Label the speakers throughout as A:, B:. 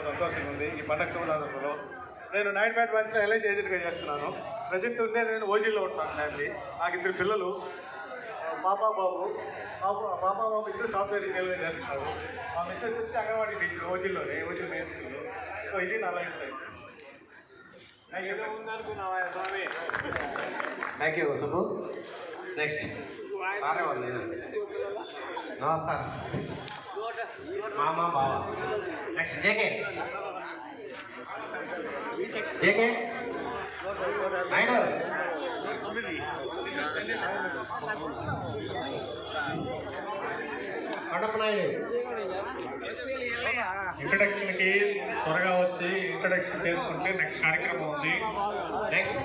A: సంతోషంగా ఉంది ఈ పండగ శుభారంభంలో. నేను నైట్ బ్యాట్ బ్రాంచ్లో ఎల్ఐసి ఏజెంట్గా చేస్తున్నాను. ప్రజెంట్ ఉండే నేను ఓజీలో ఉంటున్నాను ఫ్యామిలీ. నాకు ఇద్దరు పిల్లలు, పాప బాబు. పాప బాబు ఇద్దరు సాఫ్ట్వేర్ ఇంజనీర్గా చేస్తున్నారు. మా మిస్సెస్ వచ్చి అంగన్వాడీ టీచర్ ఓజీలోనే, ఓజీ మెయిన్ స్కూల్లో. సో ఇది నా life time.
B: Thank you Subbu. Next నమస్కారం మామ బావ. Next JK Naidu. కడప నాయుడు.
A: ఇంట్రడక్షన్కి త్వరగా వచ్చి ఇంట్రడక్షన్ చేసుకుంటే నెక్స్ట్ కార్యక్రమం ఉంది.
B: నెక్స్ట్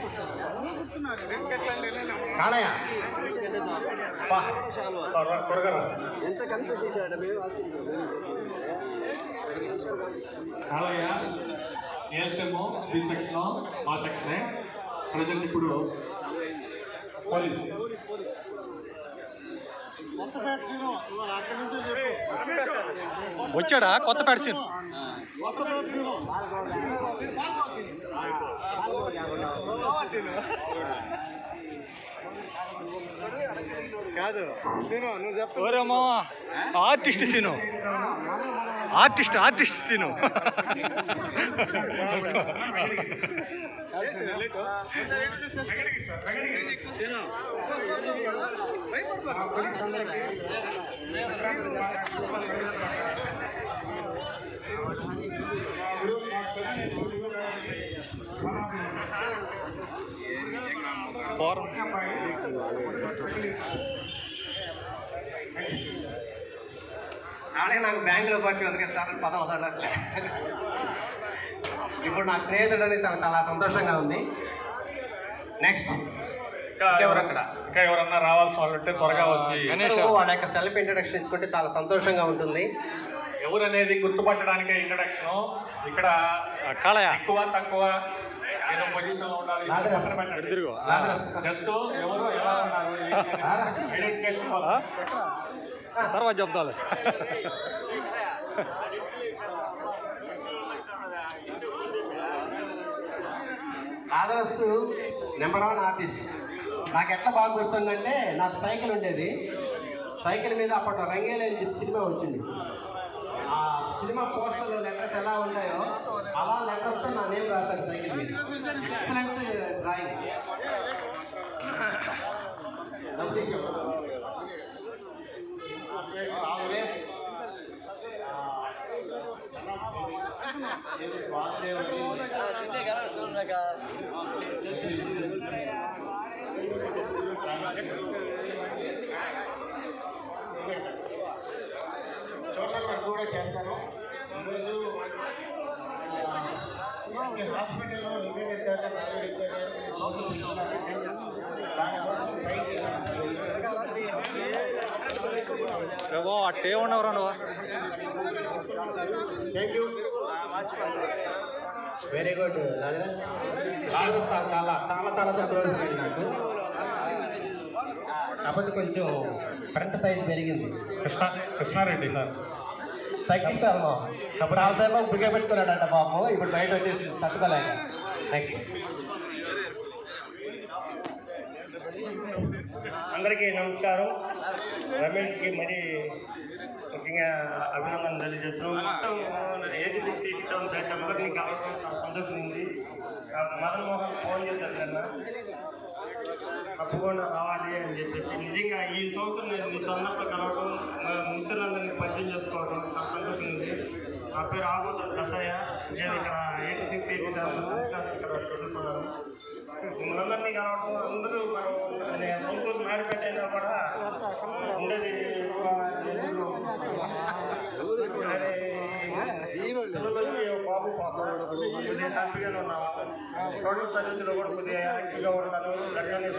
B: కాళయ్య.
A: త్వరగా
C: ఎంత కన్సెషన్ ఇచ్చాడు
A: కాళయ్య ఏఎస్ఎం బి సెక్షన్ మా సెక్షనే. ప్రజెంట్ ఇప్పుడు పోలీస్.
D: వచ్చాడా కొత్తపేట సీన్?
A: కాదు సీను, నువ్వు చెప్తా.
D: ఓరేమో ఆర్టిస్ట్ సీను, ఆర్టిస్ట్ సీను.
B: నాಳೆ నాకు బ్యాంకులో పట్టి బతికేస్తారని పదం వదలట్లే. ఇప్పుడు నా స్నేహితుడని చాలా సంతోషంగా ఉంది. నెక్స్ట్
A: ఇంకా ఎవరన్నా రావాల్సిన వాళ్ళు ఉంటే త్వరగా వచ్చి
B: వాళ్ళ యొక్క సెల్ఫ్ ఇంట్రడక్షన్ ఇచ్చుకుంటే చాలా సంతోషంగా ఉంటుంది.
A: ఎవరనేది గుర్తుపట్టడానికే ఇంట్రడక్షన్. ఇక్కడ
D: కాళయ్య
A: ఎక్కువ తక్కువ ఏదో పొజిషన్లో ఉండాలి. జస్ట్ ఎవరు ఎలా ఉన్నారు ఐడెంటిఫికేషన్ కోసం.
D: తర్వాత చెప్తాను.
B: Adarsh number 1 artist. నాకు ఎట్లా బాగా గుర్తుందంటే, నాకు సైకిల్ ఉండేది. సైకిల్ మీద అప్పట్లో రంగేలి అని చెప్పి సినిమా వచ్చింది. ఆ సినిమా పోస్టర్లో లెటర్స్ ఎలా ఉంటాయో అలా లెటర్స్తో నా నేమ్ రాశాను సైకిల్ మీద. Excellent drawing. సోషల్ వర్క్ కూడా చేస్తాను. ఈరోజు హాస్పిటల్లో
D: అట్టే ఉండవరా నువ్వు?
B: Thank you, very good. చాలా చాలా చాలా సంతోషం నాకు. కాకపోతే కొంచెం ఫ్రంట్ సైజ్ పెరిగింది.
A: కృష్ణారెడ్డి సార్
B: తగ్గించాలి బాబు. అప్పుడు ఆల్సేమో బిగ్గ పెట్టుకున్నాడంట బాబు. ఇప్పుడు బయట వచ్చేసి తట్టుకోలేక. నెక్స్ట్
E: అందరికీ నమస్కారం. రమేష్కి మరి ముఖ్యంగా అభినందనలు తెలియజేస్తున్నాం. మొత్తం 86 బ్యాచ్ అందరినీ కలవడం సంతోషం ఉంది. మదన్ మోహన్ ఫోన్ చేశారు కన్నా తప్పకుండా రావాలి అని చెప్పేసి. నిజంగా ఈ సంవత్సరం నేను మీతో అన్నప్పుడు కలవడం, మిత్రులందరినీ పరిచయం చేసుకోవడం చాలా సంతోషం ఉంది. నా పేరు ఆగోతల దసయ్య. నేను ఇక్కడ 86 ఇక్కడ చదువుకున్నాను. మిమ్మల్ందరినీ కలవడం, అందరూ సొంతూరు మేడపేట అయినా కూడా ఉండేది బాబు పాప కొద్దిగా హ్యాపీగానే ఉన్నాము. టోటల్ సర్వీస్లో కూడా కొద్దిగా యాక్టివ్గా ఉంటాను. లెక్కలు